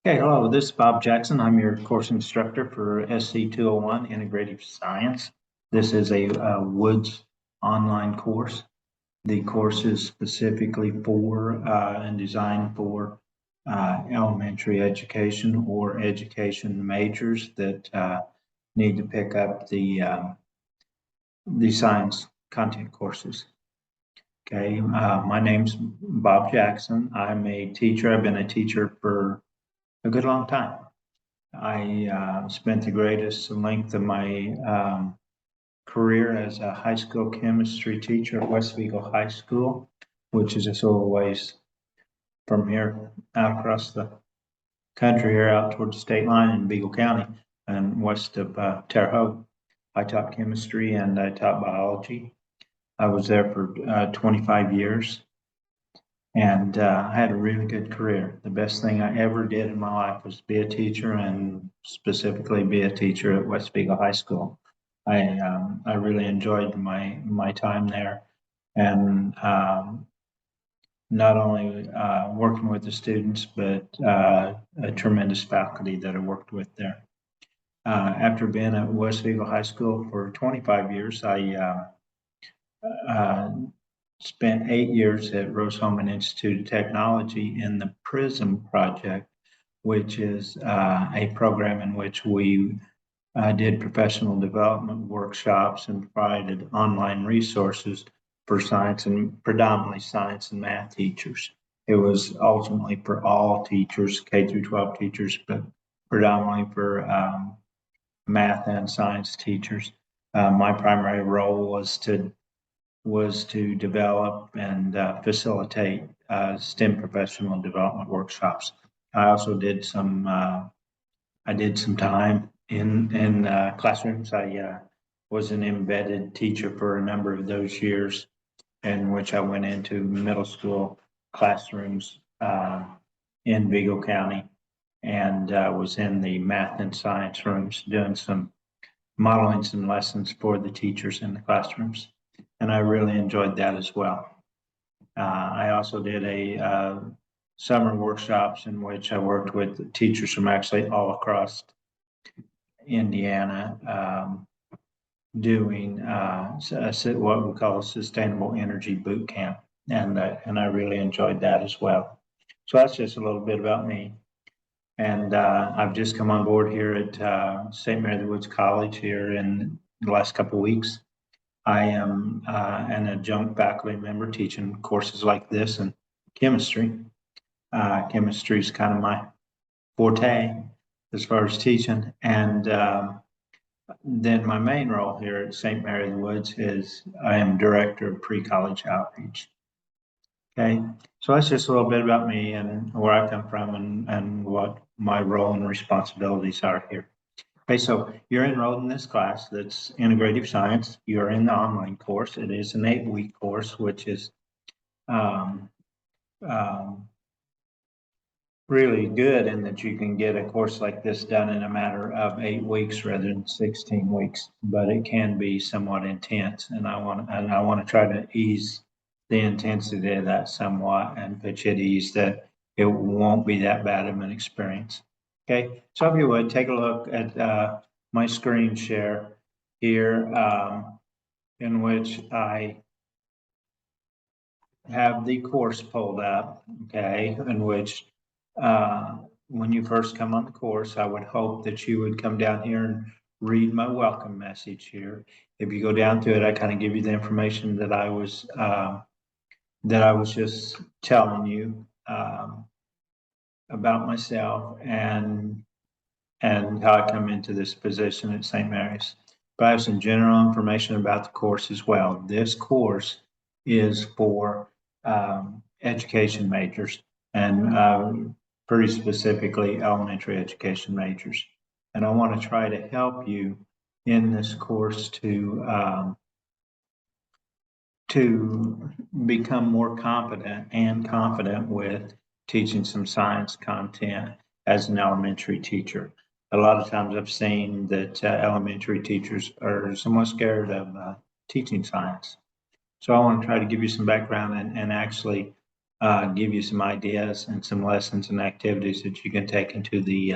Okay, hello, this is Bob Jackson. I'm your course instructor for SC201 Integrative Science. This is a Woods online course. The course is specifically for and designed for elementary education or education majors that need to pick up the science content courses. Okay, my name's Bob Jackson. I'm a teacher. I've been a teacher for a good long time. I spent the greatest length of my career as a high school chemistry teacher at West Vigo High School, which is just a little ways from here out across the country here out towards the state line in Vigo County and west of Terre Haute. I taught chemistry and I taught biology. I was there for 25 years. And I had a really good career. The best thing I ever did in my life was be a teacher, and specifically be a teacher at West Vigo High School. I really enjoyed my time there, and not only working with the students, but a tremendous faculty that I worked with there. After being at West Vigo High School for 25 years, I spent 8 years at Rose-Hulman Institute of Technology in the PRISM project, which is a program in which we did professional development workshops and provided online resources for science and predominantly science and math teachers. It was ultimately for all teachers, K through 12 teachers, but predominantly for math and science teachers. My primary role was to develop and facilitate STEM professional development workshops. I also did some time in classrooms. I was an embedded teacher for a number of those years, in which I went into middle school classrooms in Vigo County, and was in the math and science rooms doing some modeling some lessons for the teachers in the classrooms. And I really enjoyed that as well. I also did a summer workshops in which I worked with teachers from actually all across Indiana, doing what we call a sustainable energy boot camp, and I really enjoyed that as well. So that's just a little bit about me. And I've just come on board here at St. Mary of the Woods College here in the last couple of weeks. I am an adjunct faculty member teaching courses like this in chemistry. Chemistry is kind of my forte as far as teaching. And then my main role here at St. Mary of the Woods is I am director of pre-college outreach. Okay, so that's just a little bit about me and where I come from and what my role and responsibilities are here. Okay, so you're enrolled in this class that's Integrative Science. You're in the online course. It is an 8-week course, which is really good in that you can get a course like this done in a matter of 8 weeks rather than 16 weeks. But it can be somewhat intense, and I want to try to ease the intensity of that somewhat and put you at ease that it won't be that bad of an experience. Okay, so if you would take a look at my screen share here, in which I have the course pulled up, okay, in which when you first come on the course, I would hope that you would come down here and read my welcome message here. If you go down to it, I kind of give you the information that I was just telling you about myself and how I come into this position at St. Mary's. But I have some general information about the course as well. This course is for education majors, and pretty specifically elementary education majors. And I want to try to help you in this course to become more competent and confident with teaching some science content as an elementary teacher. A lot of times I've seen that elementary teachers are somewhat scared of teaching science. So I want to try to give you some background and actually give you some ideas and some lessons and activities that you can take into the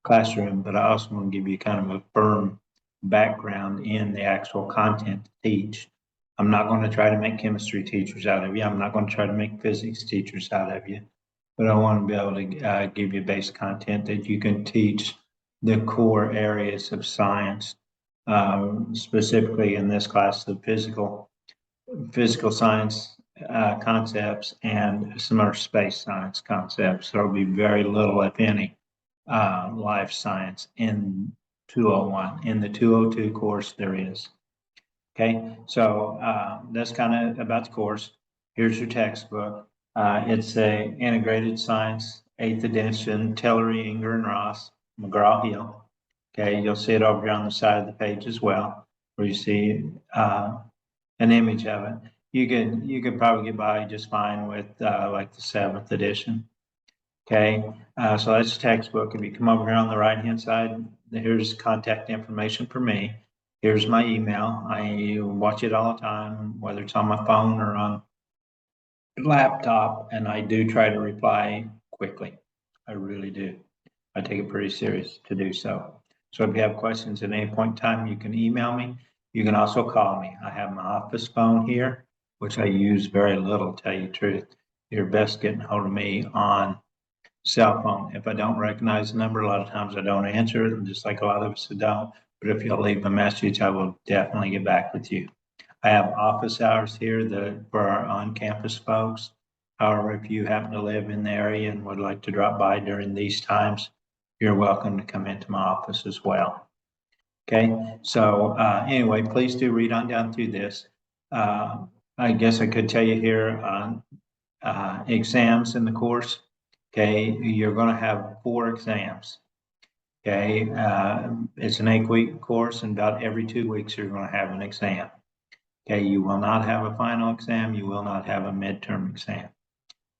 classroom, but I also want to give you kind of a firm background in the actual content to teach. I'm not going to try to make chemistry teachers out of you. I'm not going to try to make physics teachers out of you, but I want to be able to give you base content that you can teach the core areas of science, specifically in this class, the physical science concepts and some other space science concepts. There will be very little, if any, life science in 201. In the 202 course, there is. Okay, so that's kind of about the course. Here's your textbook. It's a Integrated Science 8th edition, Tillery, Inger, and Ross, McGraw-Hill. Okay, you'll see it over here on the side of the page as well, where you see an image of it. You could probably get by just fine with like the 7th edition. Okay, so that's textbook. If you come over here on the right-hand side, here's contact information for me. Here's my email. I watch it all the time, whether it's on my phone or on laptop, and I do try to reply quickly. I really do. I take it pretty serious to do so. So if you have questions at any point in time, you can email me. You can also call me. I have my office phone here, which I use very little, to tell you the truth. You're best getting hold of me on cell phone. If I don't recognize the number, a lot of times I don't answer it, just like a lot of us don't. But if you'll leave a message, I will definitely get back with you. I have office hours here for our on-campus folks. However, if you happen to live in the area and would like to drop by during these times, you're welcome to come into my office as well. Okay, so anyway, please do read on down through this. I guess I could tell you here on exams in the course. Okay, you're going to have 4 exams. Okay, it's an 8-week course, and about every 2 weeks you're going to have an exam. Okay, you will not have a final exam. You will not have a midterm exam.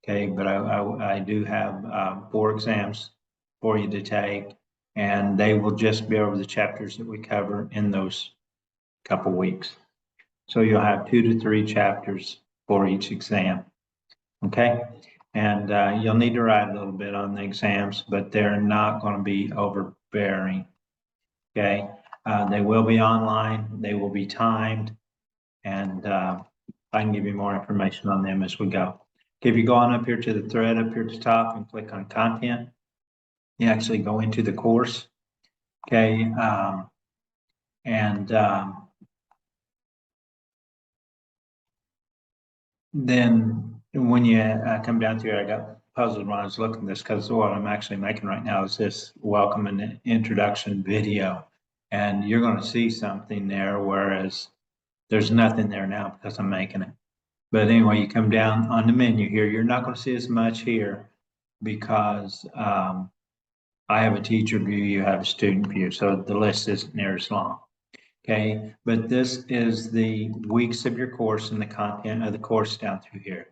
Okay, but I do have 4 exams for you to take, and they will just be over the chapters that we cover in those couple weeks. So you'll have 2 to 3 chapters for each exam. Okay, and you'll need to write a little bit on the exams, but they're not going to be overbearing. Okay, they will be online. They will be timed. And I can give you more information on them as we go. Okay, if you go on up here to the thread up here at the top and click on content, you actually go into the course. Okay, then when you come down to here, I got puzzled when I was looking at this, because what I'm actually making right now is this welcome and introduction video. And you're going to see something there, whereas there's nothing there now because I'm making it. But anyway, you come down on the menu here. You're not going to see as much here because I have a teacher view, you have a student view, so the list isn't near as long. Okay, but this is the weeks of your course and the content of the course down through here.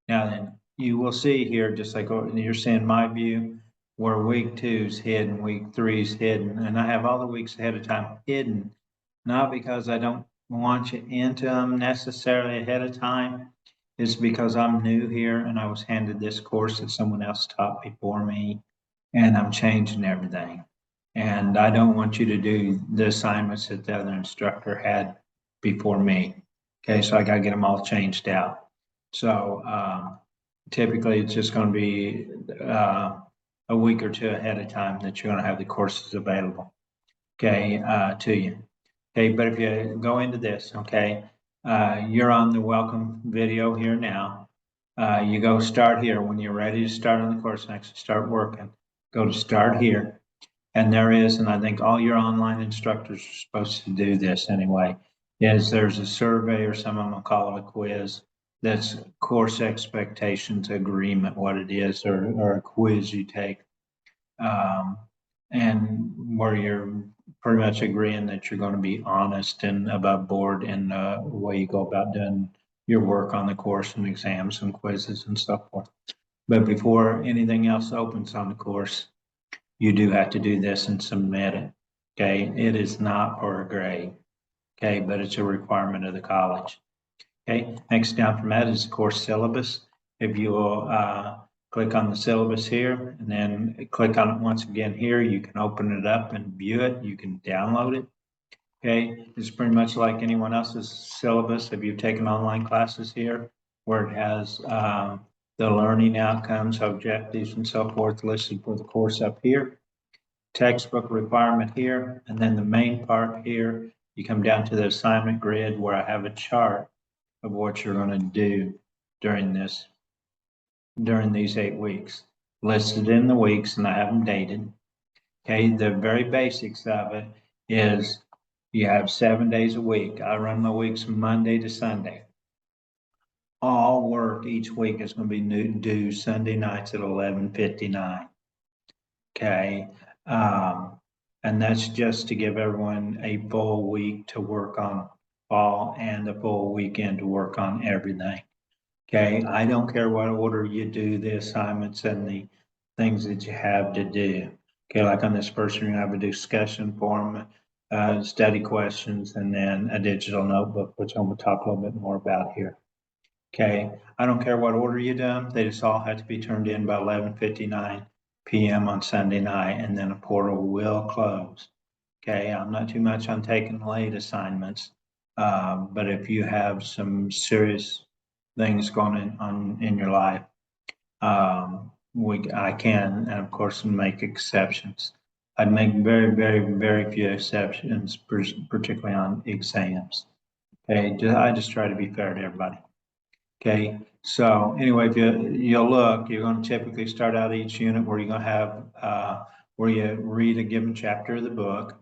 Now then, you will see here, just like you're seeing my view, where week 2 is hidden, week 3 is hidden, and I have all the weeks ahead of time hidden, not because I don't want you into them necessarily ahead of time. It's because I'm new here and I was handed this course that someone else taught before me, and I'm changing everything. And I don't want you to do the assignments that the other instructor had before me. Okay, so I got to get them all changed out. So typically it's just going to be a week or 2 ahead of time that you're going to have the courses available, okay, to you. Okay, but if you go into this, okay, you're on the welcome video here now. You go start here. When you're ready to start on the course and actually start working, go to start here. And there is, and I think all your online instructors are supposed to do this anyway, is there's a survey, or some of them will call it a quiz, that's course expectations agreement, what it is, or a quiz you take. And where you're pretty much agreeing that you're going to be honest and above board in the way you go about doing your work on the course and exams and quizzes and so forth. But before anything else opens on the course, you do have to do this and submit it. Okay, it is not for a grade. Okay, but it's a requirement of the college. Okay, next down from that is the course syllabus. If you will click on the syllabus here and then click on it once again here, you can open it up and view it. You can download it. Okay, it's pretty much like anyone else's syllabus. If you've taken online classes here, where it has the learning outcomes, objectives, and so forth listed for the course up here, textbook requirement here, and then the main part here, you come down to the assignment grid where I have a chart of what you're going to do during these 8 weeks, listed in the weeks, and I have them dated. Okay, the very basics of it is you have 7 days a week. I run my weeks Monday to Sunday. All work each week is going to be due Sunday nights at 11:59. Okay, and that's just to give everyone a full week to work on all and a full weekend to work on everything. Okay, I don't care what order you do the assignments and the things that you have to do. Okay, like on this first one, you have a discussion forum, study questions, and then a digital notebook, which I'm going to talk a little bit more about here. Okay, I don't care what order you do, they just all have to be turned in by 11:59 p.m. on Sunday night, and then a portal will close. Okay, I'm not too much on taking late assignments, but if you have some serious things going on in your life, I can, and of course, make exceptions. I'd make very, very, very few exceptions, particularly on exams. Okay, I just try to be fair to everybody. Okay, so anyway, if you'll look, you're going to typically start out each unit where you're going to have where you read a given chapter of the book.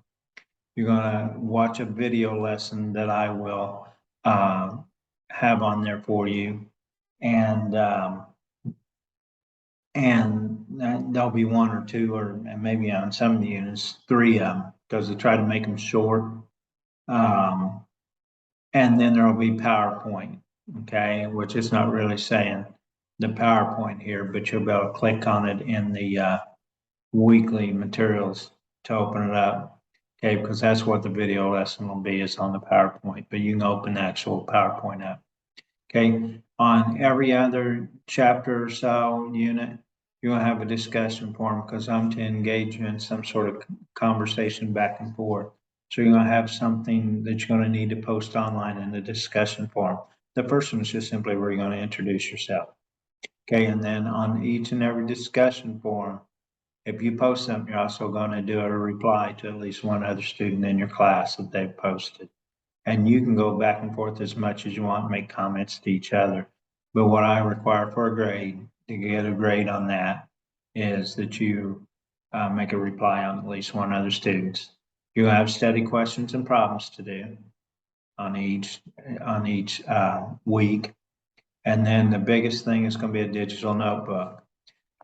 You're going to watch a video lesson that I will have on there for you, and there'll be one or two, or maybe on some of the units, 3 of them, because I try to make them short. And then there'll be PowerPoint, okay, which is not really saying the PowerPoint here, but you'll be able to click on it in the weekly materials to open it up, okay, because that's what the video lesson will be, is on the PowerPoint, but you can open the actual PowerPoint up. Okay, on every other chapter or so unit, you're gonna have a discussion forum because I'm to engage in some sort of conversation back and forth. So you're gonna have something that you're gonna need to post online in the discussion forum. The first one is just simply where you're gonna introduce yourself. Okay, and then on each and every discussion forum, if you post something, you're also gonna do a reply to at least one other student in your class that they've posted. And you can go back and forth as much as you want, make comments to each other. But what I require for a grade, to get a grade on that, is that you make a reply on at least one other student. You have study questions and problems to do on each week. And then the biggest thing is going to be a digital notebook.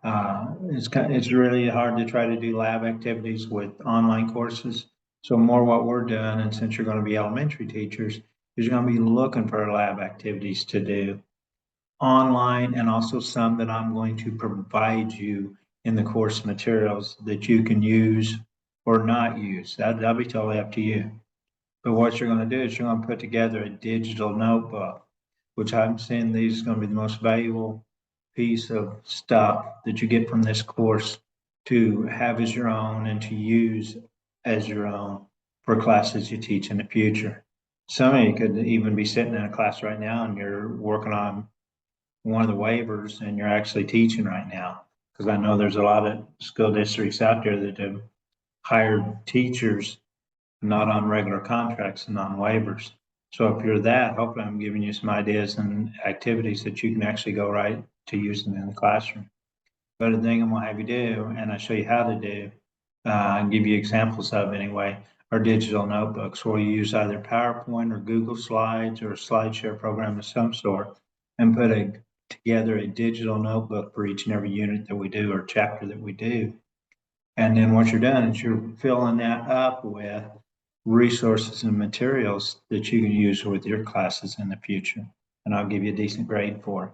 It's really hard to try to do lab activities with online courses. So more what we're doing, and since you're going to be elementary teachers, is you're going to be looking for lab activities to do online, and also some that I'm going to provide you in the course materials that you can use or not use. That'll be totally up to you. But what you're going to do is you're going to put together a digital notebook, which I'm saying these is going to be the most valuable piece of stuff that you get from this course to have as your own and to use as your own for classes you teach in the future. Some of you could even be sitting in a class right now and you're working on one of the waivers and you're actually teaching right now. Because I know there's a lot of school districts out there that have hired teachers not on regular contracts and on waivers. So if you're that, hopefully I'm giving you some ideas and activities that you can actually go right to using in the classroom. But the thing I'm gonna have you do, and I show you how to do, and give you examples of anyway, are digital notebooks where you use either PowerPoint or Google Slides or a SlideShare program of some sort and put together a digital notebook for each and every unit that we do or chapter that we do. And then what you're doing is you're filling that up with resources and materials that you can use with your classes in the future. And I'll give you a decent grade for it.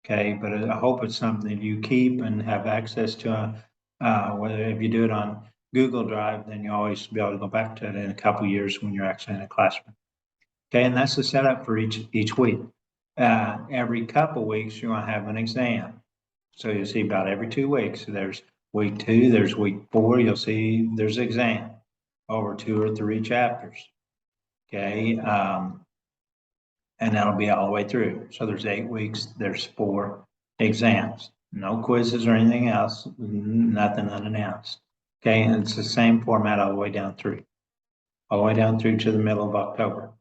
Okay, but I hope it's something you keep and have access to. Whether if you do it on Google Drive, then you always be able to go back to it in a couple of years when you're actually in a classroom. Okay, and that's the setup for each week. every couple weeks, you're gonna have an exam. So you'll see about every 2 weeks. So there's week 2, there's week 4, you'll see there's exam over 2 or 3 chapters. Okay, and that'll be all the way through. So there's 8 weeks, there's 4 exams. No quizzes or anything else, nothing unannounced. Okay, and it's the same format all the way down through. All the way down through to the middle of October.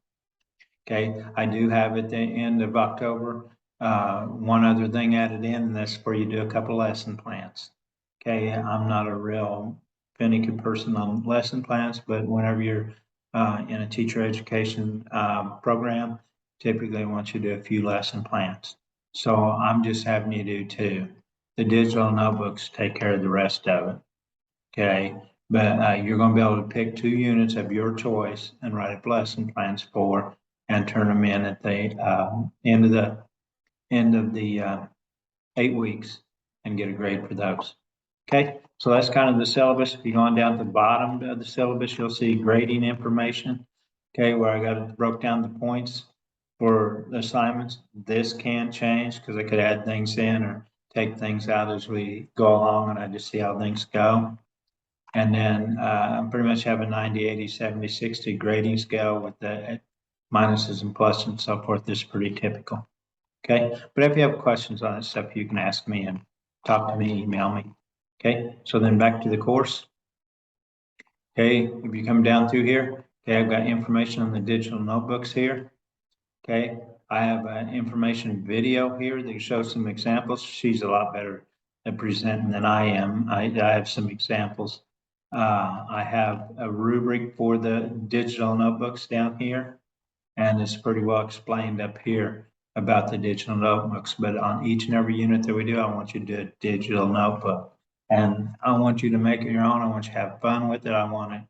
Okay, I do have at the end of October, one other thing added in, and that's where you do a couple lesson plans. Okay, I'm not a real finicky person on lesson plans, but whenever you're in a teacher education program, typically I want you to do a few lesson plans. So I'm just having you do 2. The digital notebooks take care of the rest of it. Okay, but you're going to be able to pick 2 units of your choice and write up lesson plans for, and turn them in at the end of the 8 weeks and get a grade for those. Okay, so that's kind of the syllabus. If you go on down to the bottom of the syllabus, you'll see grading information. Okay, where I got it broke down the points for the assignments. This can change because I could add things in or take things out as we go along, and I just see how things go. And then I pretty much have a 90, 80, 70, 60 grading scale with the minuses and pluses and so forth. This is pretty typical. Okay, but if you have questions on this stuff, you can ask me and talk to me, email me. Okay, so then back to the course. Okay, if you come down through here, okay, I've got information on the digital notebooks here. Okay, I have information video here that shows some examples. She's a lot better at presenting than I am. I have some examples. I have a rubric for the digital notebooks down here, and it's pretty well explained up here about the digital notebooks. But on each and every unit that we do, I want you to do a digital notebook, and I want you to make it your own. I want you to have fun with it. I want it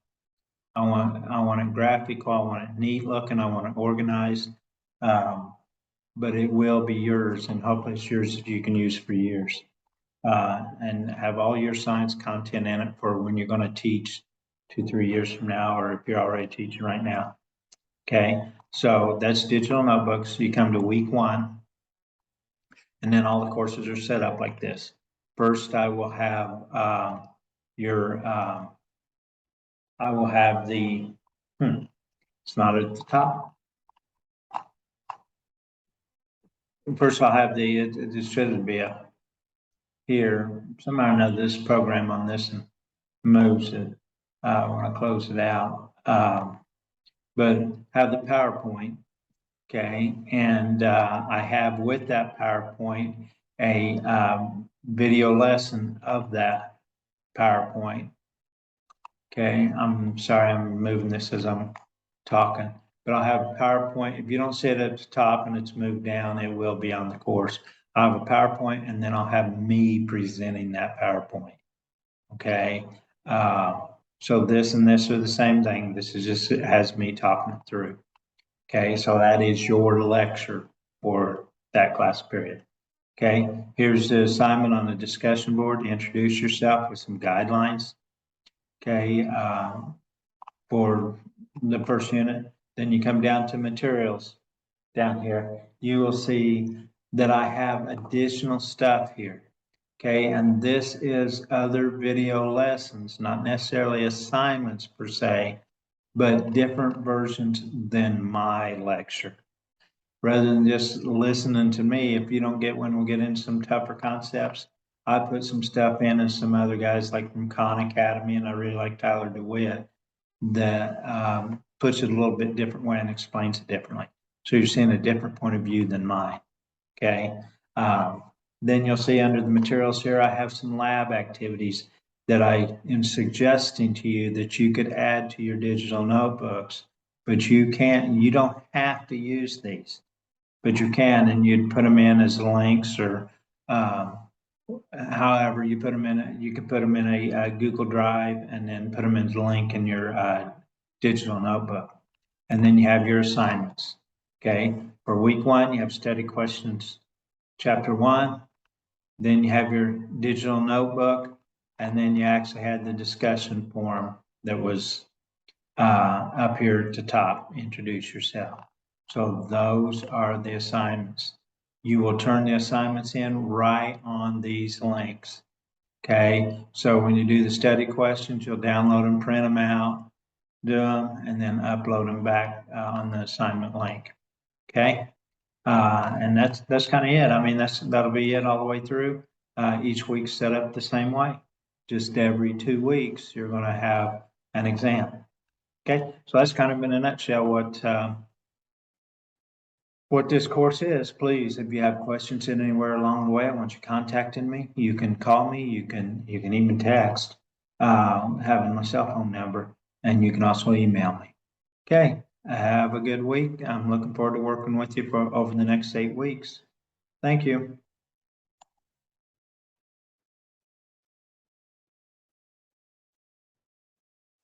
graphical. I want it neat looking. I want it organized. But it will be yours, and hopefully it's yours that you can use for years. And have all your science content in it for when you're going to teach 2-3 years from now, or if you're already teaching right now. Okay, so that's digital notebooks. You come to week 1, and then all the courses are set up like this. First, I will have I will have the, it's not at the top. First, I'll have the, it should be up here. Somehow or another, this program on this moves it when I close it out. But have the PowerPoint, okay? And I have with that PowerPoint a video lesson of that PowerPoint. Okay, I'm sorry, I'm moving this as I'm talking, but I'll have a PowerPoint. If you don't see it at the top and it's moved down, it will be on the course. I'll have a PowerPoint, and then I'll have me presenting that PowerPoint. Okay, so this and this are the same thing. This is just, it has me talking it through. Okay, so that is your lecture for that class period. Okay, here's the assignment on the discussion board to introduce yourself with some guidelines. Okay, for the first unit. Then you come down to materials down here. You will see that I have additional stuff here. Okay, and this is other video lessons, not necessarily assignments per se, but different versions than my lecture. Rather than just listening to me, if you don't get when we get into some tougher concepts, I put some stuff in, and some other guys like from Khan Academy, and I really like Tyler DeWitt, that puts it a little bit different way and explains it differently. So you're seeing a different point of view than mine. Okay. Then you'll see under the materials here, I have some lab activities that I am suggesting to you that you could add to your digital notebooks, but you don't have to use these, but you can, and you'd put them in as links, or however you put them in. You can put them in a Google Drive and then put them as a link in your digital notebook. And then you have your assignments. Okay, for week 1, you have study questions, chapter 1. Then you have your digital notebook, and then you actually had the discussion forum that was up here at the top. Introduce yourself. So those are the assignments. You will turn the assignments in right on these links. Okay, so when you do the study questions, you'll download them, print them out, do them, and then upload them back on the assignment link. Okay, and that's kind of it. I mean, that'll be it all the way through. Each week set up the same way. Just every 2 weeks, you're going to have an exam. Okay, so that's kind of in a nutshell what this course is. Please, if you have questions anywhere along the way, I want you contacting me. You can call me. You can even text, having my cell phone number, and you can also email me. Okay, have a good week. I'm looking forward to working with you for over the next 8 weeks. Thank you.